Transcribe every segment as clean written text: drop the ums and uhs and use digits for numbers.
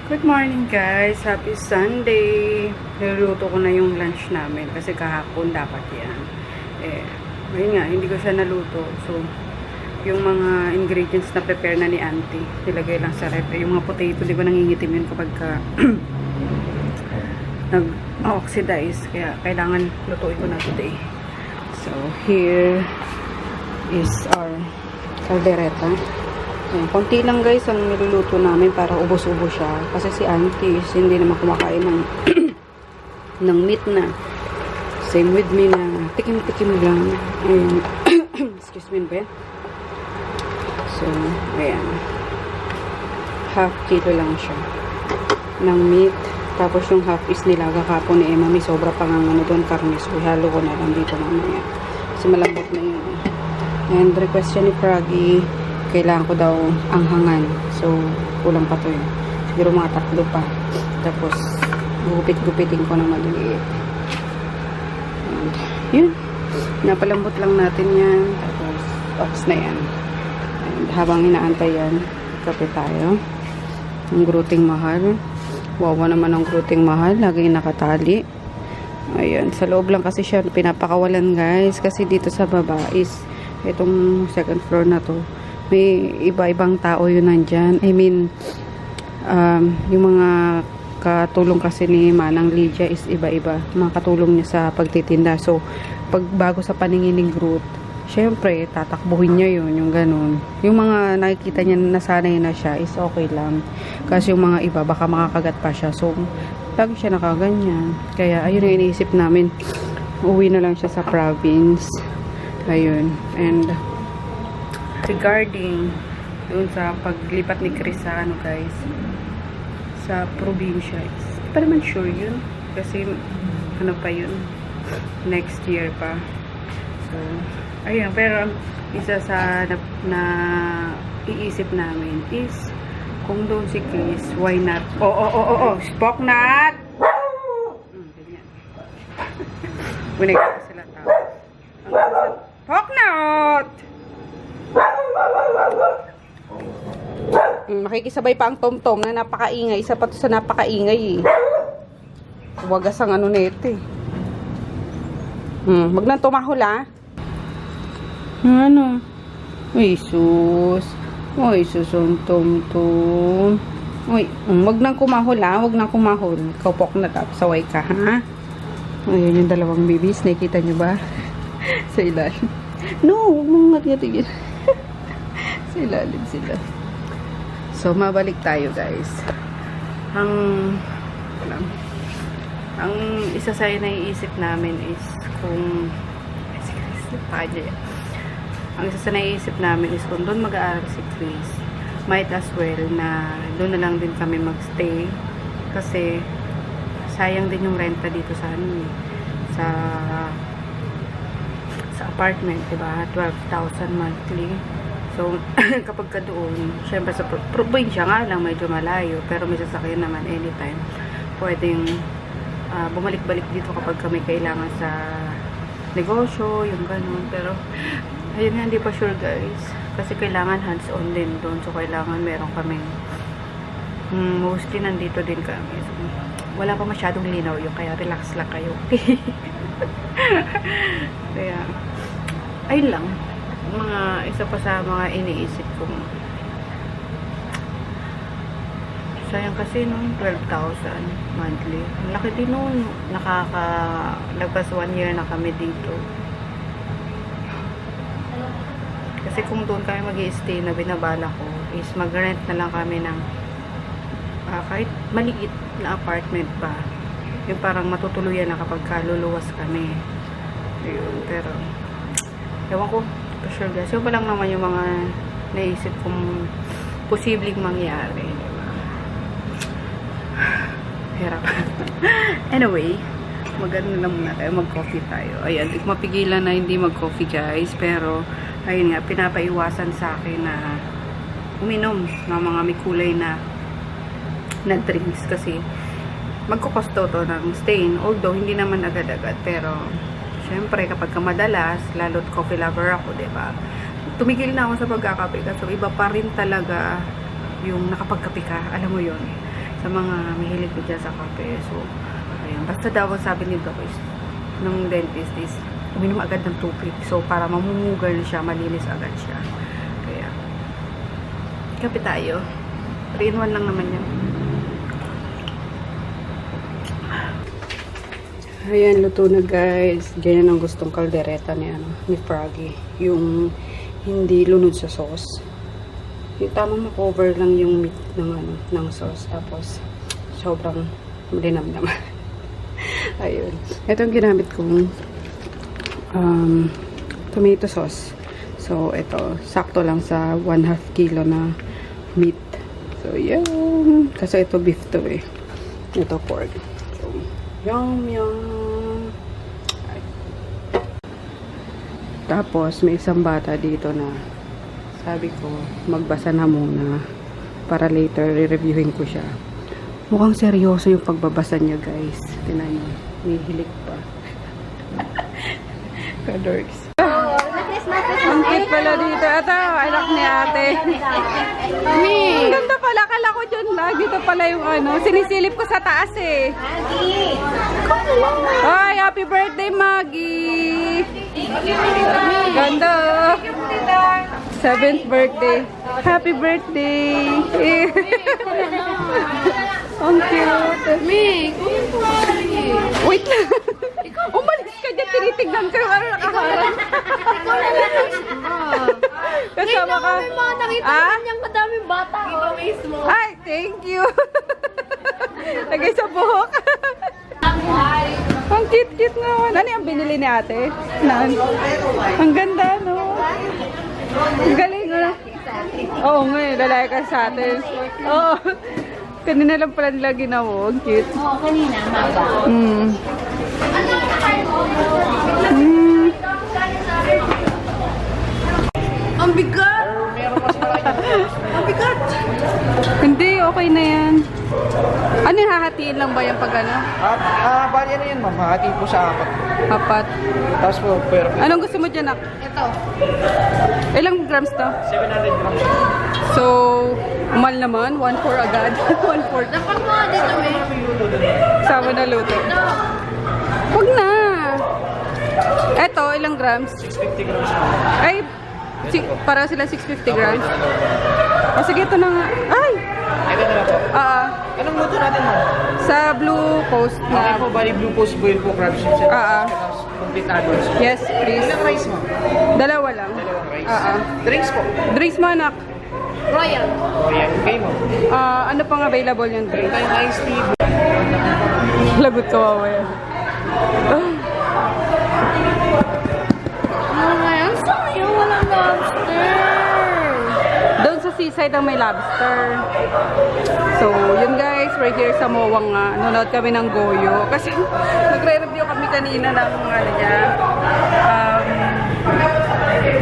Good morning guys! Happy Sunday! Niluluto ko na yung lunch namin kasi kahapon dapat yan. Ayun nga, hindi ko siya naluto. So, yung mga ingredients na prepare na ni auntie, nilagay lang sa rep. Yung mga potato, di ba nangingitim yun kapag nag-oxidize. Kaya kailangan lutuin ko na today. So, here is our caldereta. Ayan, konti lang guys ang niluluto namin para ubos-ubos siya. Kasi si auntie is hindi naman kumakain ng, ng meat na. Same with me na tikim-tikim lang. Ayan. Excuse me ba? So, ayan. Half kilo lang siya ng meat. Tapos yung half is nilaga kapon ni Emma. May sobra pang ang ano doon karne. So, ihalo ko na lang dito mamaya. Kasi malambot na yun. And request siya ni Froggy, kailangan ko daw anghangan. So, kulang pa to yun. Siguro mga 3 pa. Tapos, gupit-gupitin ko ng maliit. And, yun. Napalambot lang natin yan. Tapos, ox na yan. And, habang inaantay yan, kape tayo. Ang gruting mahal. Wawa naman ang gruting mahal. Laging nakatali. Ayan. Sa loob lang kasi siya pinapakawalan, guys. Kasi dito sa baba is itong second floor na to. May iba-ibang tao yun nandyan. I mean, yung mga katulong kasi ni Manang Lydia is iba-iba. Mga katulong niya sa pagtitinda. So, pag bago sa paninginig route, syempre, tatakbuhin niya yun, yung ganun. Yung mga nakikita niya na nasanay na siya is okay lang. Kasi yung mga iba, baka makakagat pa siya. So, lagi siya nakaganyan. Kaya, ayun yung iniisip namin. Uwi na lang siya sa province. Ayun. And, regarding doon sa paglipat ni Chris sa ano guys, sa probinsya, hindi pa naman sure yun kasi ano pa yun, next year pa. So ayun, pero isa sa na iisip namin is kung doon si Chris, why not? Spock not! Ganyan. Bunay ko sila tao. Spock not! Makikisabay pa ang tom-tom na napakaingay. Isa pa to sa napakaingay eh. Wagas ang ano nito eh. Wag nang tumahol ah. Ano? Uy sus. Uy sus ang tom-tom. Uy, wag nang kumahol ah. Wag nang kumahol. Kaupok na tapos saway ka ha. Ayan yung dalawang babies. Nakikita nyo ba? Sa ilalim. No, wag mong ngat-ngatigin. Sa ilalim sila. So, mabalik tayo guys. Ang isa sa naiisip namin is kung ang isa sa naiisip namin is kung doon mag-aaral si Chris, might as well na doon na lang din kami magstay kasi sayang din yung renta dito sa sa apartment, diba? 12,000 monthly. So, kapag ka doon, syempre sa probinsya nga lang, medyo malayo, pero may sasakyan naman anytime. Pwedeng bumalik-balik dito kapag kami kailangan sa negosyo, yung ganun. Pero, ayun nga, hindi pa sure guys. Kasi kailangan hands-on din doon. So, kailangan meron kaming mostly nandito din kami. So, wala pa masyadong linaw yung kaya relax lang kayo. Kaya, ayun lang. Mga isa pa sa mga iniisip kong sayang kasi nung 12,000 monthly. Ang laki din nung nagpas 1 year na kami dito. Kasi kung doon kami mag-i-stay na binabala ko is mag-rent na lang kami ng kahit maliit na apartment pa. Yung parang matutuluyan na kapag kaluluwas kami. Ayun, pero ewan ko sure guys. Yung pa lang naman yung mga naisip kong posibleng mangyari. Diba? Hirap. Anyway, maganda lang muna tayo. Mag-coffee tayo. Ayan, di ko mapigilan na hindi mag-coffee guys. Pero, ayun nga, pinapaiwasan sa akin na uminom ng mga may kulay na drinks. Kasi, magkukosto to ng stain. Although, hindi naman agad-agad. Pero, syempre, kapag madalas, lalo't coffee lover ako, diba? Tumigil na ako sa pagkakape. So, iba pa rin talaga yung nakapagkape ka. Alam mo yun. sa mga mahilig ko dyan sa kape. So, ayun. Basta daw sabi ni Doc is, ng dentist is, uminom agad ng tubig. So, para mamumugal na siya, malinis agad siya. Kaya, kape tayo. 3-in-1 lang naman yan. Ayan, luto na guys. Ganyan ang gustong kaldereta ni Froggy. Yung hindi lunod sa sauce. Yung tamang ma-cover lang yung meat ng sauce. Tapos, sobrang malinam naman. Ayun. Ito yung ginamit kong tomato sauce. So, ito, sakto lang sa 1/2 kilo na meat. So, yan. Kasi ito beef to eh. Ito pork. So, yum, yum. Ay. Tapos, may isang bata dito na sabi ko, magbasa na muna para later, re-reviewin ko siya. Mukhang seryoso yung pagbabasa niya, guys. Tinan niyo. May hilig pa. Kadorks. Ang cute pala dito. Ito, anak ni ate. Ang ganda pala. Kala ko dyan lang. Dito pala yung sinisilip ko sa taas eh. Ay, happy birthday, Maggie. Ganda. 7th birthday. Happy birthday. Ang cute. Wait lang. Umalis ka dyan. Tinitignan ko yung nakaharap. Kasama ka. May mga nakita naman niyang madaming bata. Ay, thank you. Lagay sa buhok. Ang cute-cute naman. Ano yung binili ni ate? Ang ganda, no? Ang galing, no? Oo nga, lalaki ka sa atin. Oo. Kanina lang pala nila ginawa. Ang cute. Oo, kanina, maba. Ang bigat! Ang bigat! Hindi, okay na yan. Ano yung hahatiin lang ba yung pag ano? Bali ano yan ma'am, hati po sa 4. Apat. Tapos po, pero Anong gusto mo dyan, Nak? Ito. Ilang grams to? 700 grams. So, umal naman. 1/4 agad. 1/4. Dapat mo dito, may. Sama na luto. Ito. Huwag na. Eto, ilang grams? 650 grams ma'am. Ay, para sila 650 grams. O sige, ito na nga. Ay! Ito na po. Anong luto natin ma'am? Sa Blue Coast Okay na. po, bali blue post boil po crab chips. Complete add-ons. Yes, please. Ilang rice ma'am? Dalawa lang. Dalawang rice. Drinks po. Drinks mo, anak. Royal. Ayan, okay ma'am. Ano pang available yung Meron drink? tayong iced tea. Lagot ko, mamaya. Ang sayo, walang lobster. Doon sa seaside ang may lobster. So, yun guys, right here sa Mowang nga, nanonood kami ng Goyo. Kasi nagre-review kami kanina ng niya.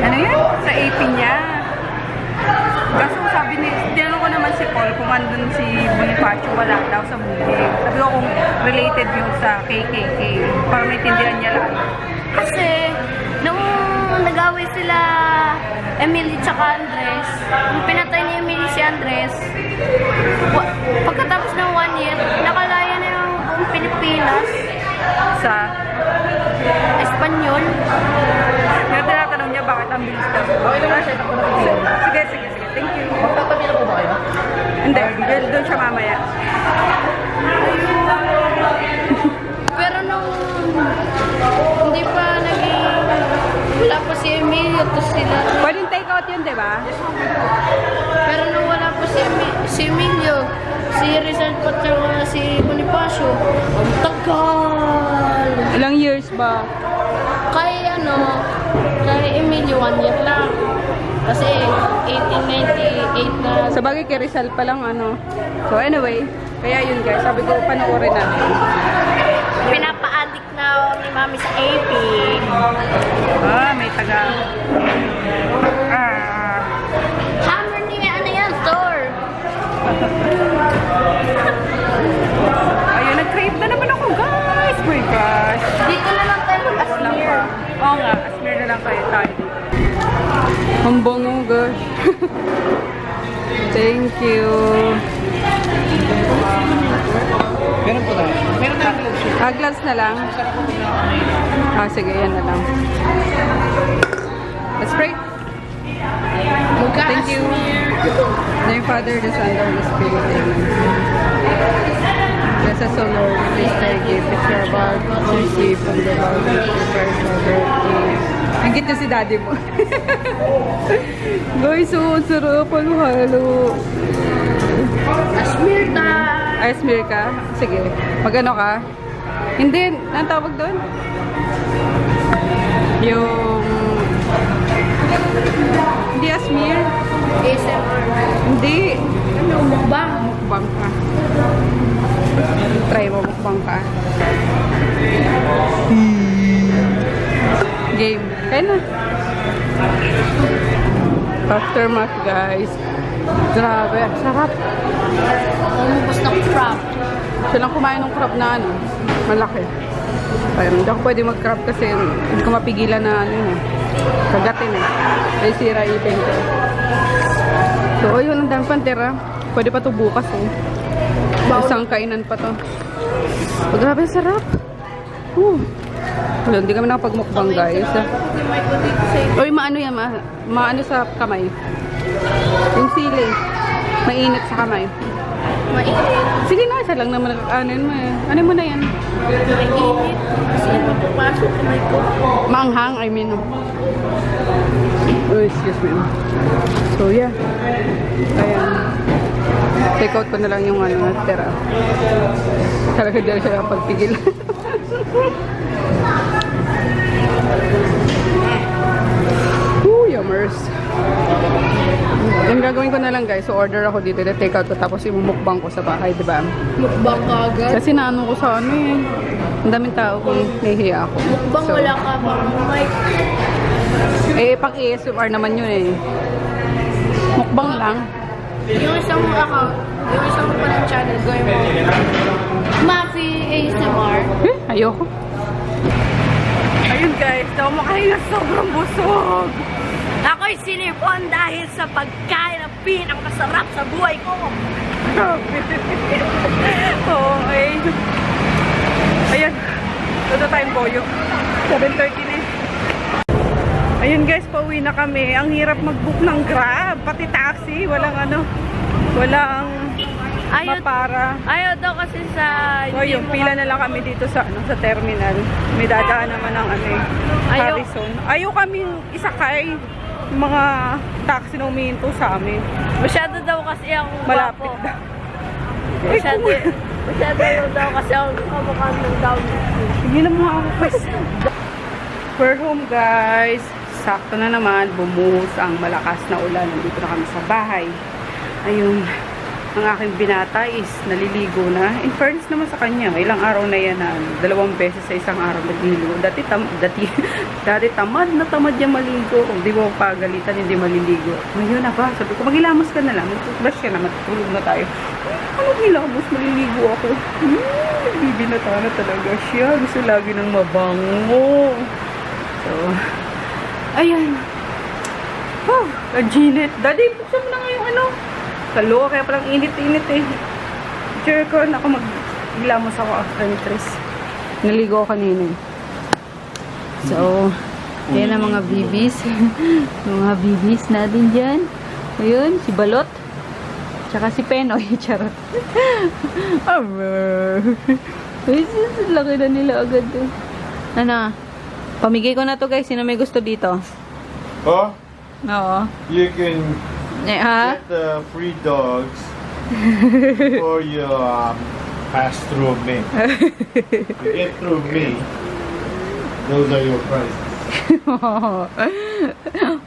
Ano yan? Sa AP niya. Kaso sabi ni, tinanong ko naman si Paul kung andun si Bonifacio, wala daw sa movie. Sabi ko kung related yun sa KKK. Para maintindihan niya lang. Kasi, nung nag-away sila Emily tsaka Andres, nung pinatay ni Emily si Andres, pagkatapos ng 1 year, nakalaya na yung buong Pilipinas Sa Espanyol. yung tinatanong niya bakit ang bilis daw. Okay naman siya. Sige, sige, sige. Thank you. Magtatabi na po ba kayo? Hindi, doon siya mamaya. Pero nung hindi pa naging, wala pa si Emilio, to sila. Pwedeng take out yun, di ba? Pero nung wala pa si Emilio, si Rizal pa tsaka si Bonifacio, ang tagal. Ilang years ba? Kay Emilio 1 year lang. Kasi 1898 na. Sa bagay kay Rizal pa lang ano. So anyway, kaya yun guys, sabi ko panoorin natin. Pinapa-addict na ni Mami sa AP. May taga. Hammer ni ano yan, store. Ayun, nag-crave na naman ako guys. My gosh. Dito na lang tayo mag-asmir. Oo nga, asmir na lang tayo dito. Ang bango gosh. Thank you. Gloves na lang. Sige, yan na lang. Let's pray. Thank you. Name Father, the Son, and the Spirit. Amen. Bless us, O Lord, please thy gift, which you are about to receive from the Lord, which prepares for birth. Ang gito si daddy mo. Guys, so, ang sarap. Halo-halo. Asmir ta! Ay, smear ka? Sige. Magano ka? Hindi. Anong tawag doon? Yung... Hindi smear. ASMR. Hindi. Ano, mukbang? Mukbang ka. Try mo, mukbang ka. Game. Kaya na. Aftermath, guys. Grabe. Sarap. Umubos ng crab. Siya lang kumain ng crab na ano. Malaki. Pero hindi ako pwede mag-crab kasi hindi ko mapigilan na ano yun. Kagatin eh. Ay sira ipin ko. So, ayun. Ang dami pang tira. Pwede pa ito bukas eh. Isang kainan pa to. Oh, grabe, sarap. Wala, hindi kami nakapagmukbang, guys. Uy, maano yan, maano sa kamay. Yung sili. Mainit sa kamay. Mainit. Sige na, isa lang naman anin mo eh. Ano mo na yan? Mainit. Kasi mapapasok kamay ko. Maanghang, I mean. Oh, excuse me. So, yeah. Ayan. Take out ko na lang yung ano, natira. Talaga dyan siya pagpigil. Yummers. Yung gagawin ko na lang, guys. So, order ako dito. Take out ko tapos imumukbang ko sa bahay, diba? Mukbang ka agad. Kasi naano ko sa ano eh. Ang daming tao kung nahihiya ako. Mukbang So, wala ka bang mic. eh, pang ASMR naman yun eh. Mukbang lang. Yung isang account, yung isang palang channel, gawin mo. Mafi ASMR. Eh, ayoko. Ayun guys, daw makahinga sobrang busog. Ako'y sinipon dahil sa pagkain na pinakamasarap sa buhay ko. Oo, eh. Ayan. Toto tayong boyo. 7:30 na eh. Ayun guys, pauwi na kami. Ang hirap mag-book ng Grab. Pati taxi. Walang ano. Walang mapara. Ayaw daw kasi sa... O yung pila na lang kami dito sa ano sa terminal. May dadaan naman ng ano eh, Harrison. Ayaw kaming isakay. Yung mga taxi na umihinto sa amin. Masyado daw kasi ang Malapit gwapo. na. Masyado daw kasi ang kamukha ng down. Sige na mga ako guys. We're home guys. Sakto na naman. Bumuhos ang malakas na ulan. Nandito na kami sa bahay. Ayun. Ang aking binata is naliligo na. In fairness naman sa kanya, ilang araw na yan na 2 beses sa isang araw nagliligo. Dati tamad na tamad niya maligo. Kung di mo pagalitan, hindi maliligo. Ngayon na ba? Sabi ko, maghilamos ka na lang. Mag-toothbrush ka na, matutulog na tayo. Ano hilamos? Maliligo ako. Nagbibinata na talaga siya. Gusto lagi ng mabango. So, ayan. Oh, Ginit. Daddy, buksan mo na nga yung ano. Kalo, kaya palang init-init eh. Sure ko, ako maglamos ako after nitris. Naligo ako kanina eh. So, yan ang mga bibis. Mga bibis natin dyan. Ayun, si Balot. Tsaka si Penoy. Charot. Ay, laki na nila agad eh. Ano? Pamigay ko na to guys. Sino may gusto dito? Oh, Oo. you can Ha? get the free dogs before you pass through me. You get through me, those are your prizes.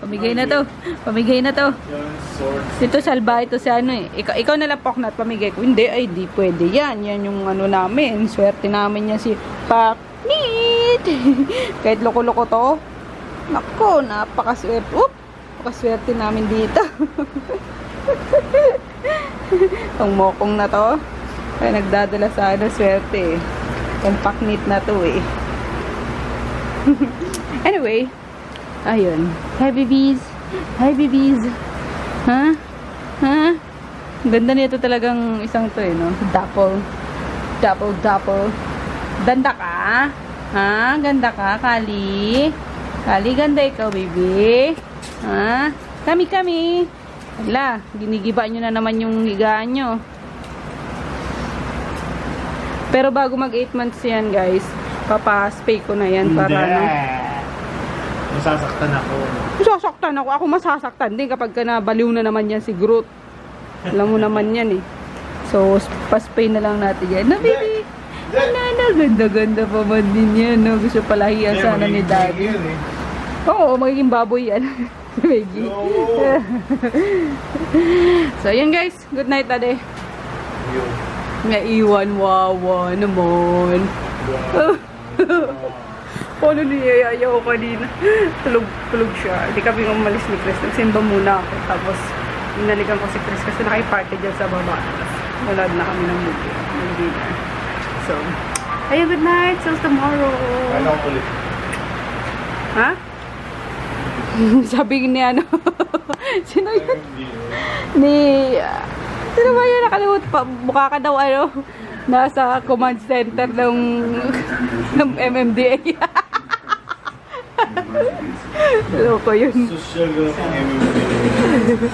Pamigay na to. Pamigay na to. Guns, swords. Ito salba, ito si ano eh. Ikaw na lang Poknat, pamigay ko. Hindi, ay di pwede yan. Yan yung ano namin. Swerte namin yan si Paknit. Kahit loko-loko to. Nako, napakaswerte. Oop! Napakaswerte namin dito. Ang mokong na to. Kaya nagdadala sa ano, swerte eh. Yung Paknit na to eh. Anyway, ayun. Hi, babies. Hi, babies. Ha? Ha? Ganda nito talagang isang to eh, no? Dapple. Dapple, dapple. Ganda ka? Ha? Ganda ka, Kali? Kali, ganda ikaw, baby. Ha? Kami. Hala, ginigiba nyo na naman yung higaan nyo. Pero bago mag 8 months yan, guys, papaspay ko na yan para ano. Masasaktan ako. Masasaktan ako. Ako masasaktan din kapag ka nabaliw na naman yan si Groot. Alam mo naman yan eh. So, paspay na lang natin yan. Na, baby. Ganda-ganda pa man din yan. No? Gusto palahiyan sana ni Daddy. Oo, magiging baboy yan. Maggie. So, yun guys. Good night, Daddy. Naiwan, wawa naman. Paano niyayaya ko kanina? Tulog siya. Hindi kami umalis ni Chris. Nagsimba muna ako. Tapos, inalikan ko si Chris kasi nakaiparte dyan sa baba. Tapos, nalad na kami ng movie. Ng dinner. So, ayun, good night. See you tomorrow. Ano ulit? Ha? Sabi ni ano? Sino yun? Sino ba yun? Nakalimutan pa. Mukha ka daw ano? Nasa command center ng MMDA. Loko yun. Social MMDA.